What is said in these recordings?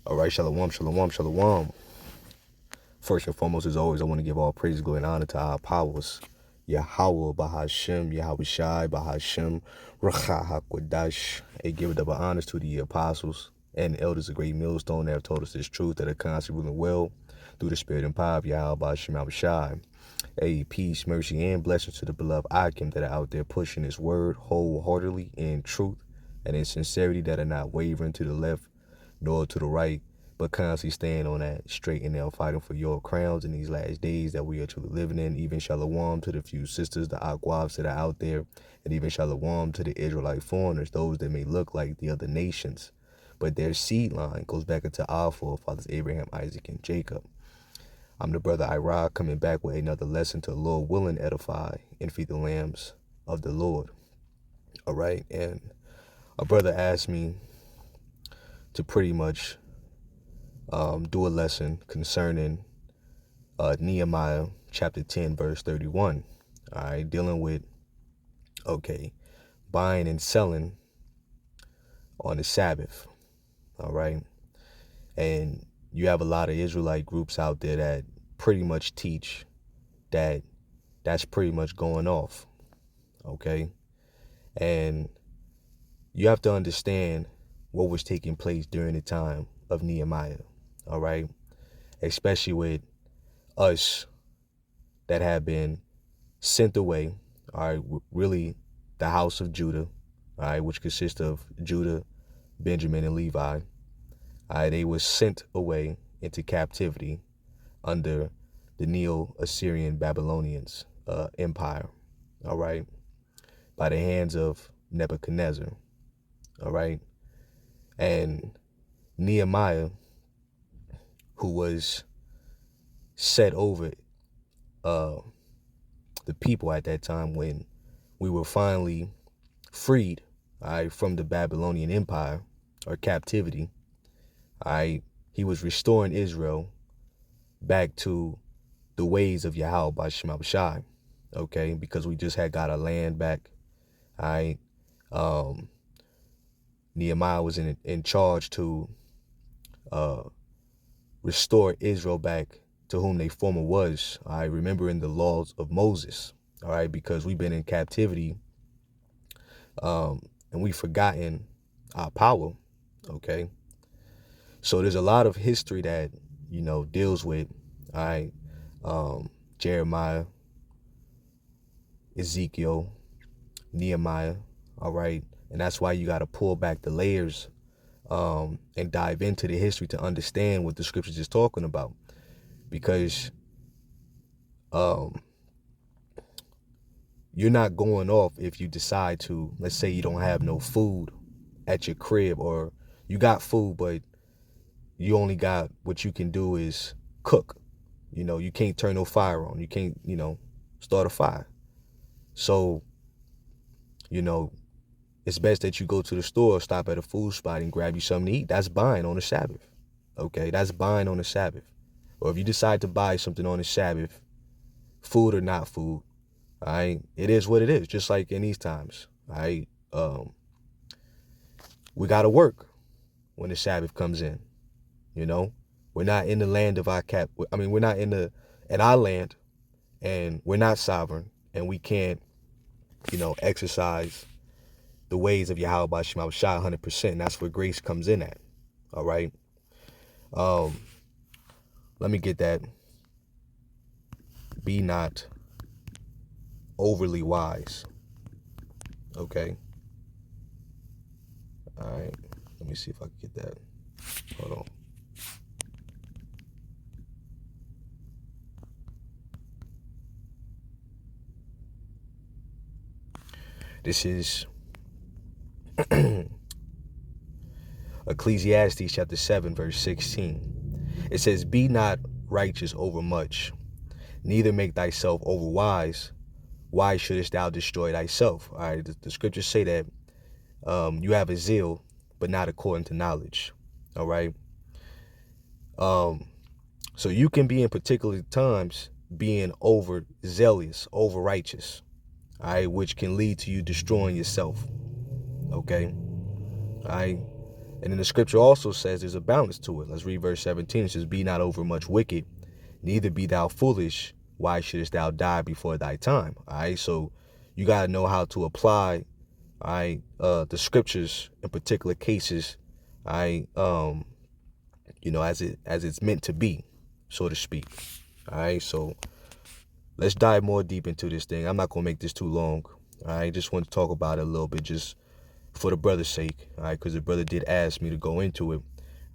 All right, shalom, shalom, shalom. First and foremost, as always, I want to give all praise, glory, and honor to our powers. Yahweh, Bahashem, Yahweh Shai, Bahashem, Racha HaKodash. A give double honors to the apostles and elders of great millstone that have told us this truth, that are constantly ruling well through the spirit and power of Yahweh Bahashem, Yahweh Shai. A peace, mercy, and blessings to the beloved Akim that are out there pushing his word wholeheartedly in truth and in sincerity, that are not wavering to the left nor to the right, but constantly staying on that straight and narrow, fighting for your crowns in these last days that we are truly living in. Even shalom to the few sisters, the Aquavs that are out there, and even shalom to the Israelite foreigners, those that may look like the other nations, but their seed line goes back into our forefathers, Abraham, Isaac, and Jacob. I'm the brother Ira, coming back with another lesson to Lord willing edify and feed the lambs of the Lord. All right, and a brother asked me to pretty much do a lesson concerning Nehemiah chapter 10 verse 31. All right, dealing with buying and selling on the Sabbath. All right, and you have a lot of Israelite groups out there that pretty much teach that that's pretty much going off. Okay, and you have to understand what was taking place during the time of Nehemiah. All right, especially with us that have been sent away, all right, really the house of Judah, all right, which consists of Judah, Benjamin, and Levi. All right, they were sent away into captivity under the Neo-Assyrian Babylonians empire, all right, by the hands of Nebuchadnezzar, all right. And Nehemiah, who was set over the people at that time when we were finally freed, all right, from the Babylonian Empire or captivity, all right, he was restoring Israel back to the ways of Yahweh by Shema Shai, okay, because we just had got our land back, all right. Nehemiah was in charge to restore Israel back to whom they former was, all right, remembering the laws of Moses, all right, because we've been in captivity and we've forgotten our power, okay. So there's a lot of history that, you know, deals with, all right, Jeremiah, Ezekiel, Nehemiah, all right, and that's why you got to pull back the layers and dive into the history to understand what the scriptures is talking about, because you're not going off if you decide to, let's say you don't have no food at your crib, or you got food but you only got what you can do is cook. You know, you can't turn no fire on, you can't, you know, start a fire. So, you know, it's best that you go to the store, stop at a food spot and grab you something to eat. That's buying on the Sabbath. Okay, that's buying on the Sabbath. Or if you decide to buy something on the Sabbath, food or not food, all right, it is what it is, just like in these times. All right, we got to work when the Sabbath comes in. You know, we're not in the land of our we're not in our land, and we're not sovereign, and we can't, you know, exercise the ways of Yahweh by Shema Shai 100%. That's where grace comes in at. All right. Let me get that. Be not overly wise. Okay. All right. Let me see if I can get that. Hold on. This is Ecclesiastes chapter 7, verse 16. It says, be not righteous over much, neither make thyself over wise. Why shouldest thou destroy thyself? All right, the scriptures say that you have a zeal, but not according to knowledge. All right. So you can be in particular times being over zealous, over righteous, all right, which can lead to you destroying yourself. Okay. All right. And then the scripture also says there's a balance to it. Let's read verse 17. It says, be not overmuch wicked, neither be thou foolish. Why shouldest thou die before thy time? All right, so you got to know how to apply, all right, the scriptures in particular cases, all right, as it's meant to be, so to speak. All right, so let's dive more deep into this thing. I'm not gonna make this too long. All right, just want to talk about it a little bit, just for the brother's sake. All right, because the brother did ask me to go into it.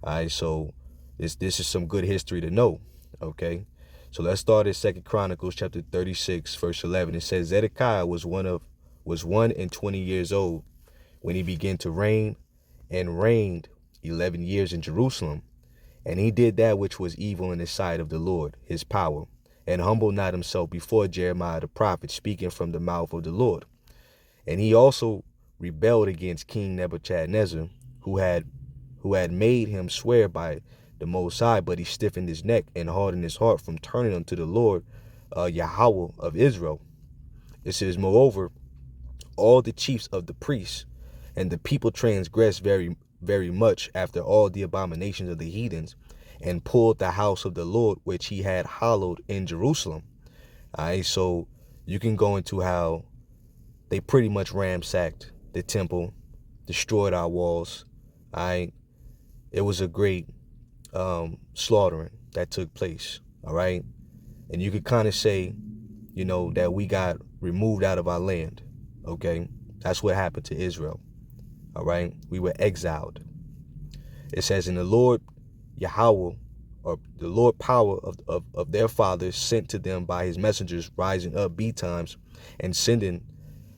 All right, so this is some good history to know. Okay, so let's start at 2 Chronicles chapter 36, verse 11. It says Zedekiah was 1 and 20 years old when he began to reign, and reigned 11 years in Jerusalem. And he did that which was evil in the sight of the Lord, his power, and humbled not himself before Jeremiah the prophet, speaking from the mouth of the Lord. And he also rebelled against King Nebuchadnezzar, who had made him swear by the Most High, but he stiffened his neck and hardened his heart from turning unto the Lord, Yahweh of Israel. It says, moreover, all the chiefs of the priests and the people transgressed very, very much after all the abominations of the heathens, and pulled the house of the Lord, which he had hallowed in Jerusalem. All right, so you can go into how they pretty much ransacked the temple, destroyed our walls. All right, it was a great slaughtering that took place. All right, and you could kind of say, that we got removed out of our land. Okay, that's what happened to Israel. All right, we were exiled. It says, in the Lord Yahweh, or the Lord power of their fathers, sent to them by his messengers, rising up betimes and sending,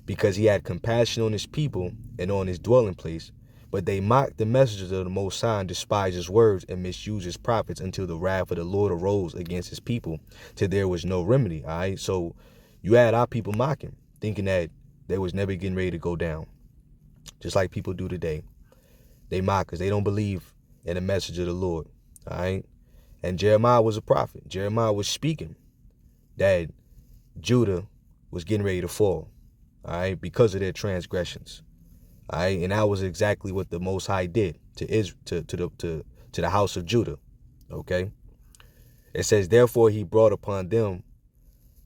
because he had compassion on his people and on his dwelling place. But they mocked the messengers of the Most High, and despised his words, and misused his prophets, until the wrath of the Lord arose against his people, till there was no remedy. All right, so you had our people mocking, thinking that they was never getting ready to go down, just like people do today. They mock because they don't believe in the message of the Lord. All right, and Jeremiah was a prophet. Jeremiah was speaking that Judah was getting ready to fall, all right, because of their transgressions. All right, and that was exactly what the Most High did to Israel, to the house of Judah. Okay, it says, therefore he brought upon them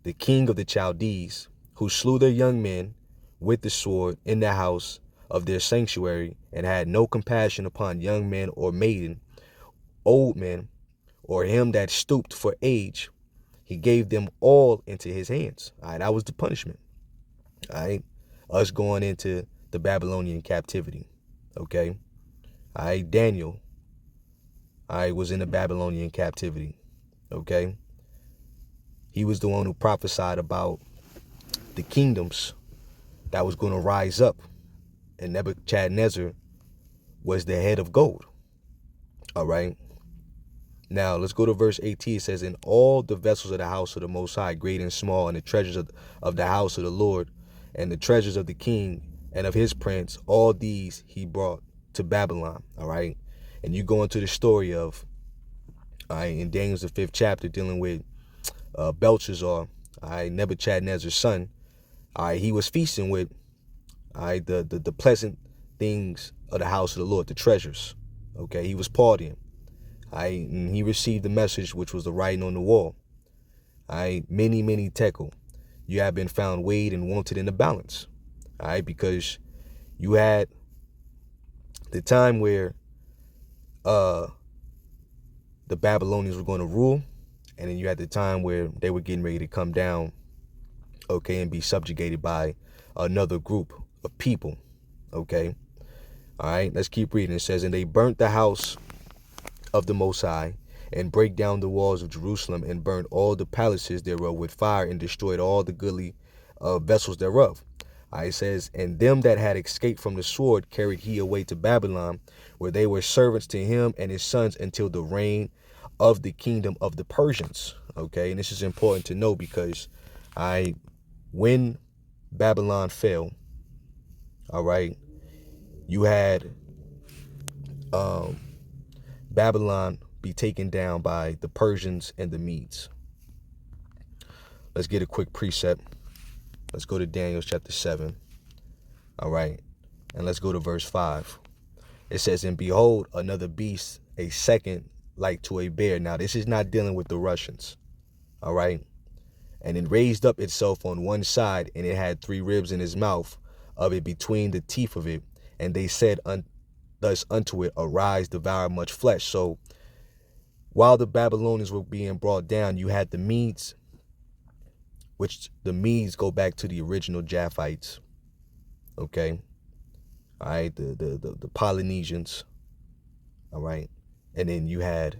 the king of the Chaldees, who slew their young men with the sword in the house of their sanctuary, and had no compassion upon young men or maiden, old men, or him that stooped for age. He gave them all into his hands. All right, that was the punishment. All right, us going into the Babylonian captivity. Okay, all right, Daniel, all right, was in the Babylonian captivity. Okay, he was the one who prophesied about the kingdoms that was going to rise up, and Nebuchadnezzar was the head of gold. All right, now let's go to verse 18. It says, in all the vessels of the house of the Most High, great and small, and the treasures of the house of the Lord, and the treasures of the king and of his prince, all these he brought to Babylon. All right, and you go into the story of, all right, in Daniel's the 5th chapter, dealing with Belshazzar, all right, Nebuchadnezzar's son. All right, he was feasting with, all right, the pleasant things of the house of the Lord, the treasures. Okay, he was partying. All right, and he received the message, which was the writing on the wall. All right, many, many tekel. You have been found weighed and wanted in the balance. All right, because you had the time where the Babylonians were going to rule, and then you had the time where they were getting ready to come down, okay, and be subjugated by another group of people. Okay, all right, let's keep reading. It says, and they burnt the house of the Most High, and break down the walls of Jerusalem, and burnt all the palaces thereof with fire, and destroyed all the goodly vessels thereof. It says, and them that had escaped from the sword carried he away to Babylon, where they were servants to him and his sons until the reign of the kingdom of the Persians. Okay, and this is important to know, because when Babylon fell, all right, you had Babylon be taken down by the Persians and the Medes. Let's get a quick precept. Let's go to Daniel chapter 7. All right, and let's go to verse 5. It says, and behold, another beast, a second like to a bear. Now, this is not dealing with the Russians. All right. And it raised up itself on one side, and it had 3 ribs in his mouth of it between the teeth of it. And they said thus unto it, arise, devour much flesh. So while the Babylonians were being brought down, you had the Medes, which the Medes go back to the original Japhites. Okay. All right. The Polynesians. All right. And then you had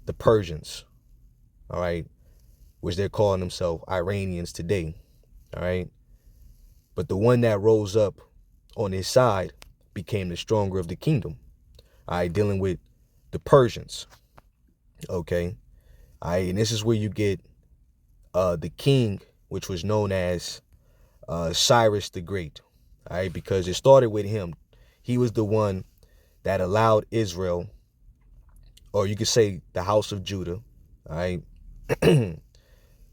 the Persians. All right. Which they're calling themselves Iranians today. All right. But the one that rose up on his side became the stronger of the kingdom. All right. Dealing with the Persians. Okay. All right. And this is where you get the king, which was known as Cyrus the Great. All right. Because it started with him. He was the one that allowed Israel, or you could say the house of Judah, all right,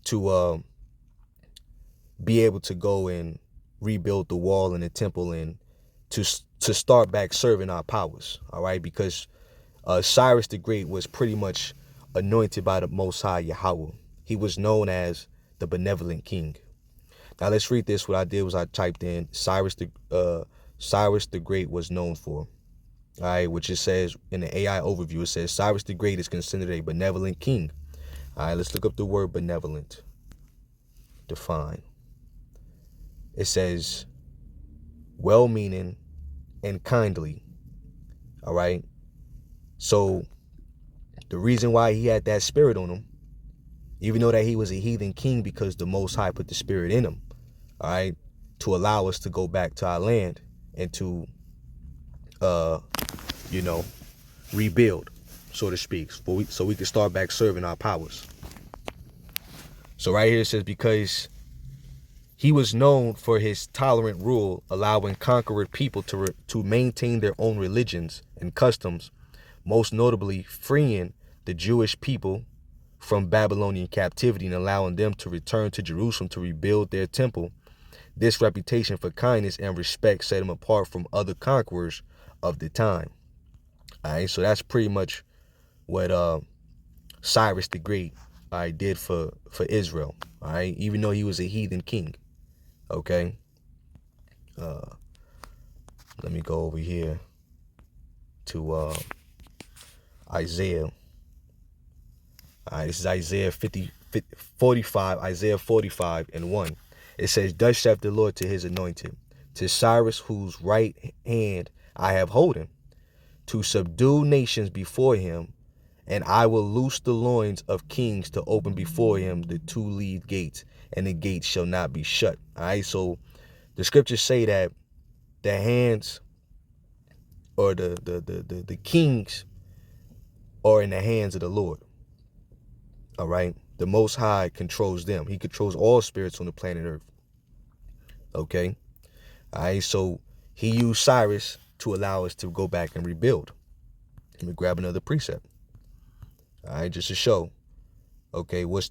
to be able to go and rebuild the wall and the temple and to start back serving our powers. All right. Because Cyrus the Great was pretty much anointed by the Most High Yahweh. He was known as the benevolent king. Now let's read this. What I did was I typed in Cyrus the Great was known for. All right, which it says in the AI overview, it says Cyrus the Great is considered a benevolent king. All right, let's look up the word benevolent. Define. It says well-meaning and kindly. All right. So the reason why he had that spirit on him, even though that he was a heathen king, because the Most High put the spirit in him, all right, to allow us to go back to our land and to, rebuild, so to speak, so we can start back serving our powers. So right here it says, because he was known for his tolerant rule, allowing conquered people to maintain their own religions and customs, most notably freeing the Jewish people from Babylonian captivity and allowing them to return to Jerusalem to rebuild their temple. This reputation for kindness and respect set him apart from other conquerors of the time. All right, so that's pretty much what Cyrus the Great, all right, did for Israel. All right, even though he was a heathen king. Okay. Let me go over here to Isaiah. All right, this is Isaiah 45, Isaiah 45 and 1. It says, thus saith the Lord to his anointed, to Cyrus, whose right hand I have holden, to subdue nations before him, and I will loose the loins of kings to open before him the 2-leaved gates, and the gates shall not be shut. All right, so the scriptures say that the hands, or the kings, are in the hands of the Lord. All right, the Most High controls them. He controls all spirits on the planet Earth. Okay, all right, so he used Cyrus to allow us to go back and rebuild. Let me grab another precept. All right, just to show, okay, what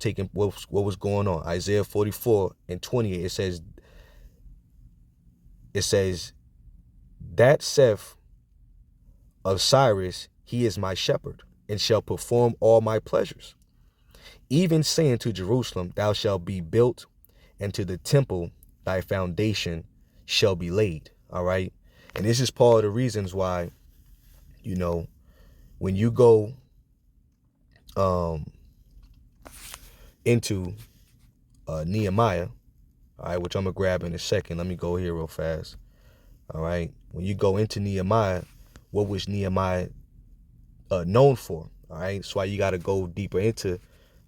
was going on. Isaiah 44 and 28, it says, that saith of Cyrus, he is my shepherd, and shall perform all my pleasures. Even saying to Jerusalem, thou shalt be built, and to the temple thy foundation shall be laid. All right. And this is part of the reasons why, when you go into Nehemiah, all right, which I'm gonna grab in a second. Let me go here real fast. All right. When you go into Nehemiah, what was Nehemiah known for? All right. That's why you got to go deeper into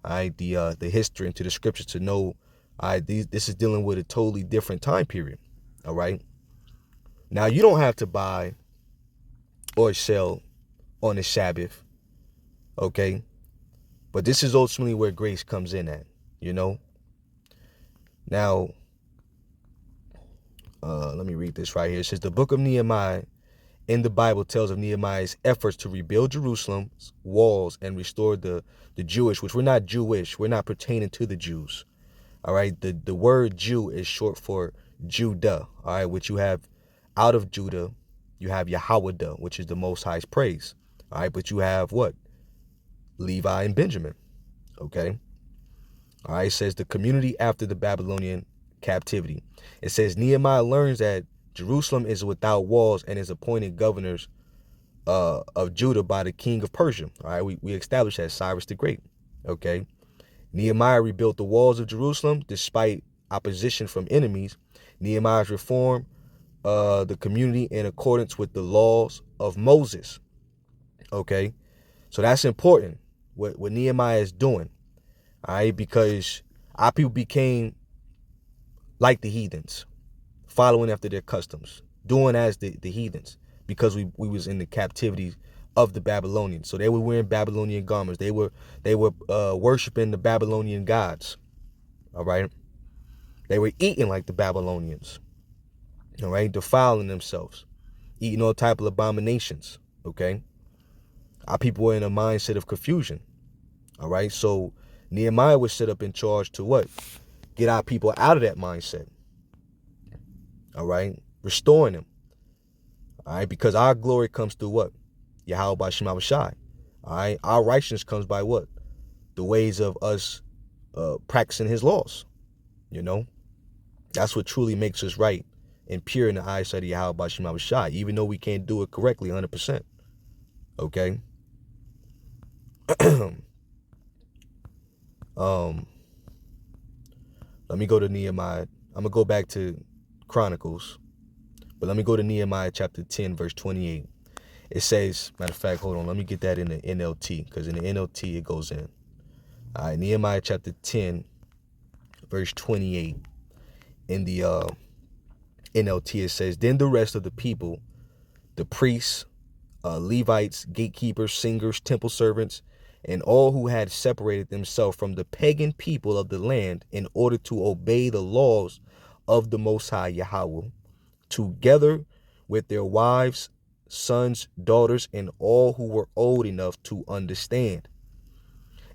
the history, into the scriptures to know this is dealing with a totally different time period. All right. Now, you don't have to buy or sell on the Sabbath. Okay. But this is ultimately where grace comes in at, Now, let me read this right here. It says, the book of Nehemiah in the Bible tells of Nehemiah's efforts to rebuild Jerusalem's walls and restore the Jewish, which we're not Jewish. We're not pertaining to the Jews. All right. The word Jew is short for Judah. All right. Which you have out of Judah. You have Yahweh, which is the Most High's praise. All right, but you have what? Levi and Benjamin. Okay. All right, it says the community after the Babylonian captivity. It says Nehemiah learns that Jerusalem is without walls and is appointed governors of Judah by the king of Persia. All right, we established that Cyrus the Great. Okay. Nehemiah rebuilt the walls of Jerusalem despite opposition from enemies. Nehemiah's reform the community in accordance with the laws of Moses. Okay. So that's important, what Nehemiah is doing. All right, because our people became like the heathens, following after their customs, doing as the heathens, because we was in the captivity of the Babylonians. So they were wearing Babylonian garments. They were worshiping the Babylonian gods. All right. They were eating like the Babylonians. All right, defiling themselves, eating all type of abominations. Okay. Our people were in a mindset of confusion. All right. So Nehemiah was set up in charge to what? Get our people out of that mindset. All right. Restoring them. All right. Because our glory comes through what? Yahweh by Shema Shai. All right. Our righteousness comes by what? The ways of us practicing his laws. You know, that's what truly makes us right and pure in the eyesight of Yahweh by Shema Shai, even though we can't do it correctly 100%. Okay. Let me go to Nehemiah. I'm gonna go back to Chronicles, but let me go to Nehemiah chapter 10, verse 28. It says, matter of fact, hold on, let me get that in the NLT, because in the NLT it goes in. All right, Nehemiah chapter 10, verse 28. In the NLT it says, then the rest of the people, the priests, Levites, gatekeepers, singers, temple servants, and all who had separated themselves from the pagan people of the land in order to obey the laws of the Most High Yahweh, together with their wives, sons, daughters, and all who were old enough to understand.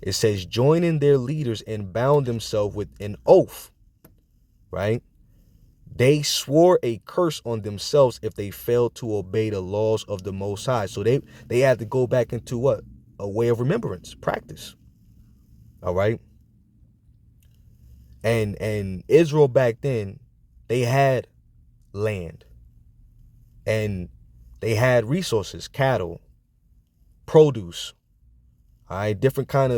It says, joining their leaders and bound themselves with an oath, right? They swore a curse on themselves if they failed to obey the laws of the Most High. So they had to go back into what? A way of remembrance, practice. All right. And Israel back then, they had land and they had resources, cattle, produce, all right, different kind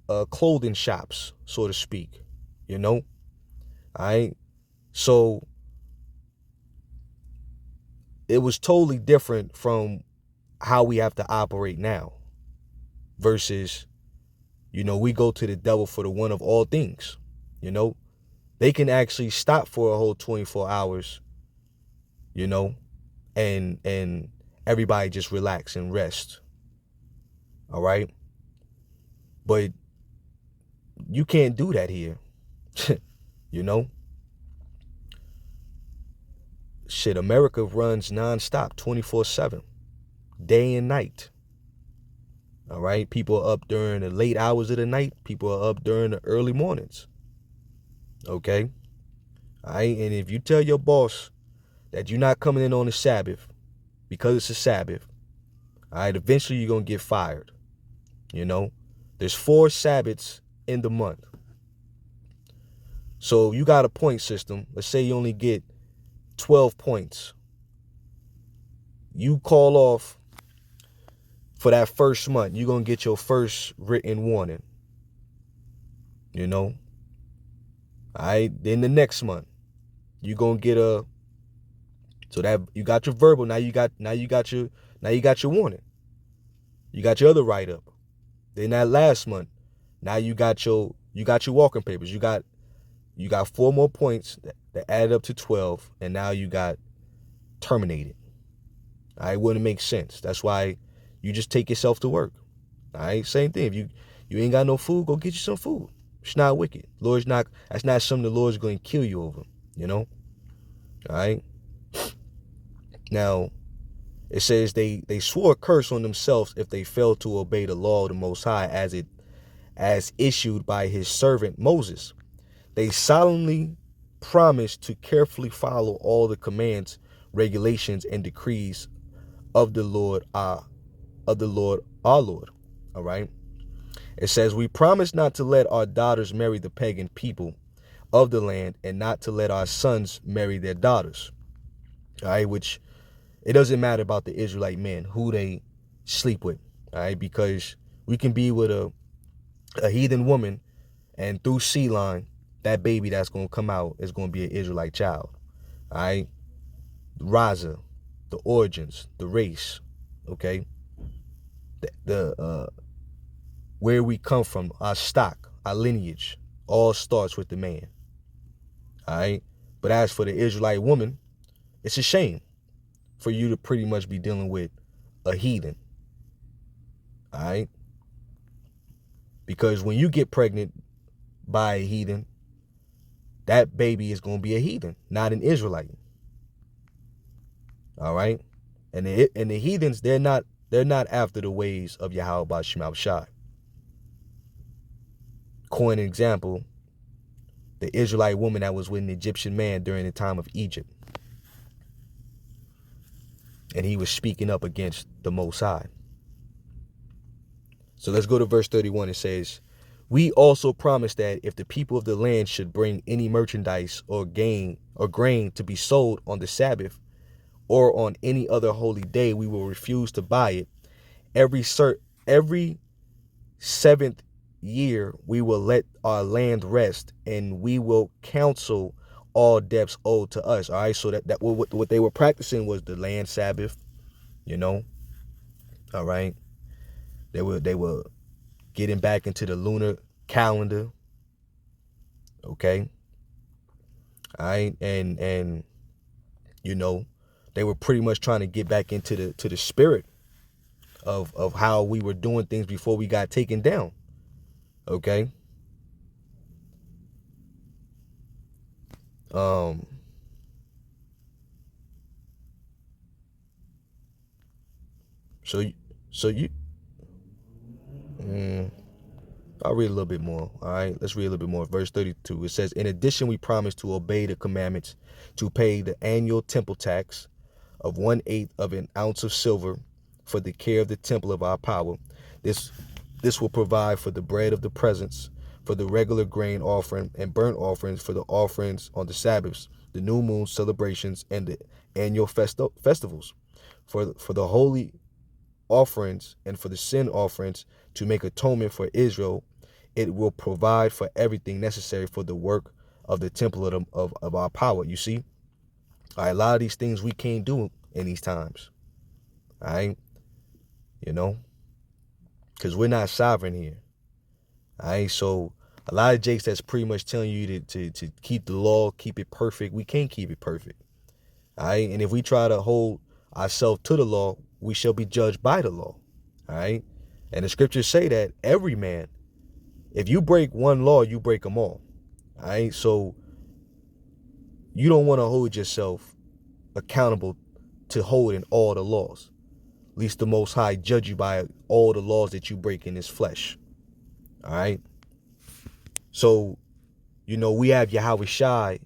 of clothing shops, so to speak, you know. All right. So it was totally different from how we have to operate now versus, you know, we go to the devil for the one of all things. You know, they can actually stop for a whole 24 hours, you know, and everybody just relax and rest. All right. But you can't do that here. You know, shit, America runs nonstop 24/7, day and night. All right. People are up during the late hours of the night. People are up during the early mornings. Okay. All right. And if you tell your boss that you're not coming in on the Sabbath because it's a Sabbath, all right, eventually you're going to get fired. You know, there's 4 Sabbaths in the month. So you got a point system. Let's say you only get 12 points. You call off for that first month, you're going to get your first written warning. You know? All right. Then the next month, you're going to get so that you got your verbal. Now you got your warning. You got your other write-up. Then that last month, now you got your walking papers. You got 4 more points that added up to 12, and now you got terminated. All right, wouldn't make sense. That's why you just take yourself to work. All right, same thing. If you ain't got no food, go get you some food. It's not wicked. That's not something the Lord's going to kill you over. You know. All right. Now, it says they swore a curse on themselves if they failed to obey the law of the Most High as issued by his servant Moses. They solemnly promised to carefully follow all the commands, regulations, and decrees of the Lord our Lord. All right. It says, we promise not to let our daughters marry the pagan people of the land, and not to let our sons marry their daughters. All right, which it doesn't matter about the Israelite men who they sleep with. All right, because we can be with a heathen woman, and through C line, that baby that's gonna come out is gonna be an Israelite child. All right, Raza, the origins, the race, okay, the where we come from, our stock, our lineage, all starts with the man. All right, but as for the Israelite woman, it's a shame for you to pretty much be dealing with a heathen. All right, because when you get pregnant by a heathen, that baby is going to be a heathen, not an Israelite. All right, and the heathens, they're not after the ways of Yahweh Ba'Shem Shai. Coin an example, the Israelite woman that was with an Egyptian man during the time of Egypt, and he was speaking up against the Most High. So let's go to verse 31. It says, we also promise that if the people of the land should bring any merchandise or grain to be sold on the Sabbath or on any other holy day, we will refuse to buy it. Every 7th year, we will let our land rest, and we will cancel all debts owed to us. All right, so that what they were practicing was the land Sabbath, you know. All right, they were getting back into the lunar calendar. Okay. All right, and you know, they were pretty much trying to get back into the spirit of how we were doing things before we got taken down. Okay. So you I'll read a little bit more. All right, let's read a little bit more. Verse 32. It says, in addition, we promise to obey the commandments, to pay the annual temple tax of 1/8 of an ounce of silver for the care of the temple of our power. This will provide for the bread of the presence, for the regular grain offering and burnt offerings, for the offerings on the Sabbaths, the new moon celebrations, and the annual festivals, for the holy offerings and for the sin offerings, to make atonement for Israel. It will provide for everything necessary for the work of the temple of our power. You see, all right, a lot of these things we can't do in these times. All right, you know, because we're not sovereign here. All right, so a lot of jakes that's pretty much telling you to keep the law, keep it perfect. We can't keep it perfect. All right, and if we try to hold ourselves to the law, we shall be judged by the law. All right, and the scriptures say that every man, if you break one law, you break them all. All right, so you don't want to hold yourself accountable to holding all the laws. At least the Most High judge you by all the laws that you break in this flesh. All right. So, you know, we have Yahweh Shai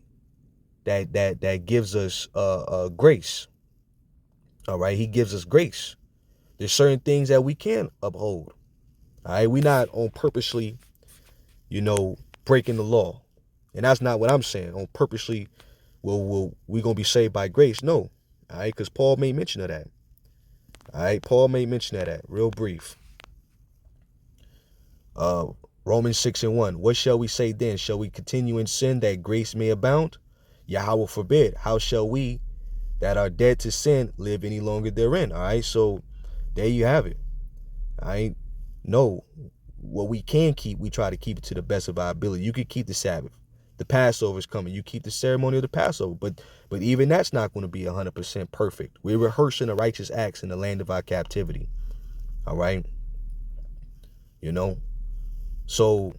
that gives us grace. All right. He gives us grace. There's certain things that we can uphold. All right. We're not on purposely, you know, breaking the law. And that's not what I'm saying. On purposely, we're going to be saved by grace. No. All right. Because Paul made mention of that. All right. Paul made mention of that. Real brief. Romans 6:1. What shall we say then? Shall we continue in sin that grace may abound? Yahweh forbid. How shall we that are dead to sin live any longer therein? All right. So there you have it. All right. No, what we can keep, we try to keep it to the best of our ability. You could keep the Sabbath. The Passover is coming. You keep the ceremony of the Passover. But even that's not going to be 100% perfect. We're rehearsing the righteous acts in the land of our captivity. All right. You know. So,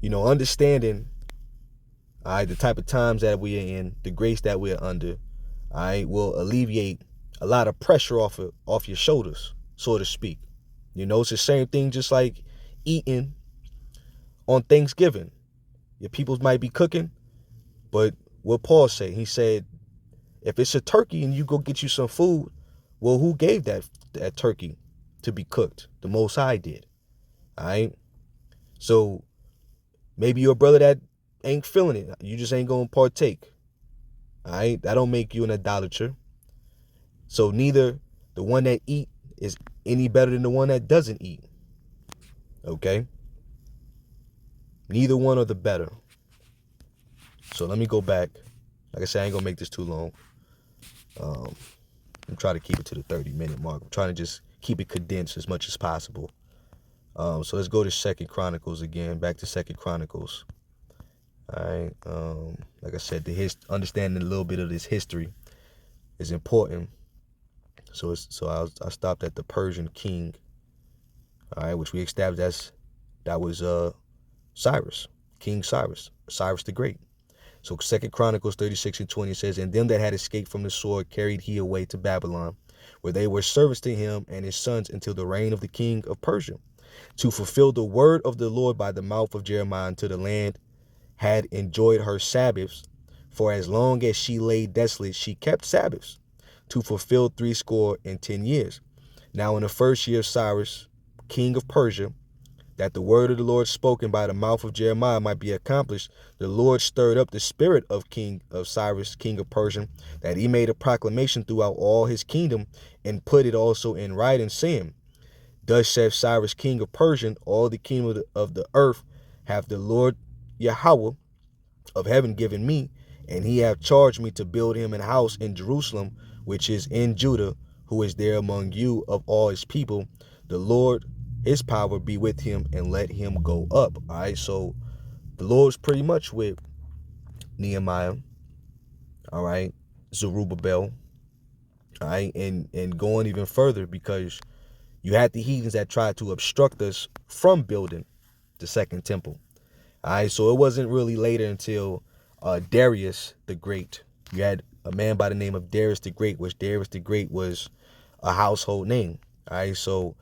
you know, understanding, all right, the type of times that we are in, the grace that we're under, all right, will alleviate a lot of pressure off your shoulders, so to speak. You know, it's the same thing just like eating on Thanksgiving. Your peoples might be cooking, but what Paul said, he said, if it's a turkey and you go get you some food, Well, who gave that turkey to be cooked? The Most High did. All right. So maybe your brother that ain't feeling it, you just ain't gonna partake. All right. That don't make you an idolater. So neither the one that eat is any better than the one that doesn't eat. Okay. Neither one are the better. So let me go back. Like I said, I ain't gonna make this too long. I'm trying to keep it to the 30-minute mark. I'm trying to just keep it condensed as much as possible. So let's go to Second Chronicles again. Back to Second Chronicles. All right. Like I said, understanding a little bit of this history is important. So I stopped at the Persian king. All right, which we established that was Cyrus, King Cyrus, Cyrus the Great. So 2 Chronicles 36:20 says, and them that had escaped from the sword carried he away to Babylon, where they were servants to him and his sons until the reign of the king of Persia, to fulfill the word of the Lord by the mouth of Jeremiah until the land had enjoyed her Sabbaths. For as long as she lay desolate, she kept Sabbaths, to fulfill 60 years. Now in the first year of Cyrus, king of Persia, that the word of the Lord spoken by the mouth of Jeremiah might be accomplished, the Lord stirred up the spirit of Cyrus, king of Persia, that he made a proclamation throughout all his kingdom, and put it also in writing, saying, thus saith Cyrus, king of Persia, all the kingdom of the earth hath the Lord Yahweh of heaven given me, and he hath charged me to build him an house in Jerusalem, which is in Judah, who is there among you of all his people. The Lord, his power be with him, and let him go up. All right, so the Lord's pretty much with Nehemiah, all right, Zerubbabel, all right, and going even further, because you had the heathens that tried to obstruct us from building the second temple. All right, so it wasn't really later until Darius the Great. You had a man by the name of Darius the Great, which Darius the Great was a household name. All right, so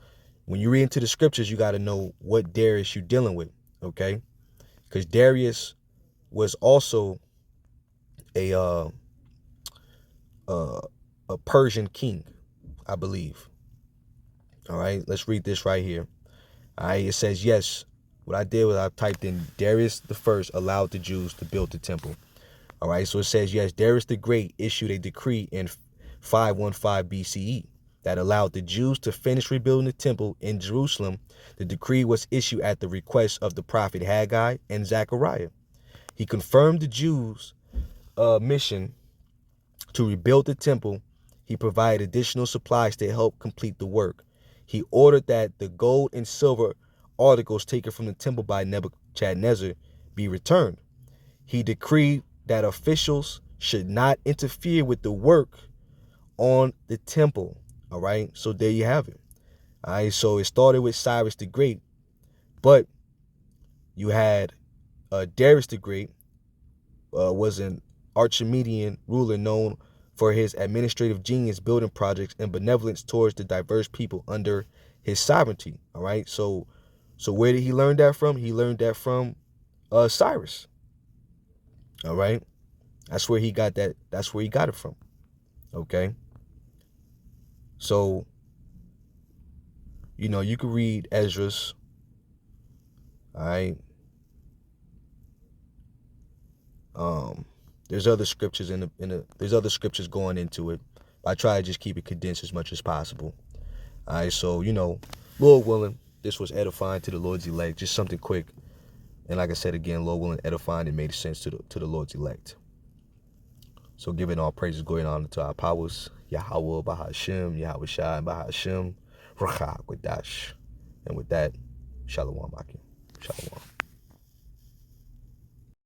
when you read into the scriptures, you got to know what Darius you're dealing with, okay? Because Darius was also a Persian king, I believe. All right, let's read this right here. All right, it says, yes, what I did was I typed in Darius the First allowed the Jews to build the temple. All right, so it says, yes, Darius the Great issued a decree in 515 BCE that allowed the Jews to finish rebuilding the temple in Jerusalem. The decree was issued at the request of the prophet Haggai and Zechariah. He confirmed the Jews' mission to rebuild the temple. He provided additional supplies to help complete the work. He ordered that the gold and silver articles taken from the temple by Nebuchadnezzar be returned. He decreed that officials should not interfere with the work on the temple. All right, so there you have it. All right, so it started with Cyrus the Great, but you had Darius the Great, was an Archimedean ruler known for his administrative genius, building projects, and benevolence towards the diverse people under his sovereignty. All right, so where did he learn that from? He learned that from Cyrus. All right, that's where he got that. That's where he got it from. Okay, so you can read Esdras. All right. There's other scriptures there's other scriptures going into it. I try to just keep it condensed as much as possible. All right, so Lord willing, this was edifying to the Lord's elect, just something quick, and like I said again, Lord willing, edifying, and made sense to the Lord's elect. So giving all praises, glory, and honor to our powers, Yahweh, Bahashem, Yahweh Shai, Bahashem, Racha Quadash, and with that, Shalom, Akim, Shalom.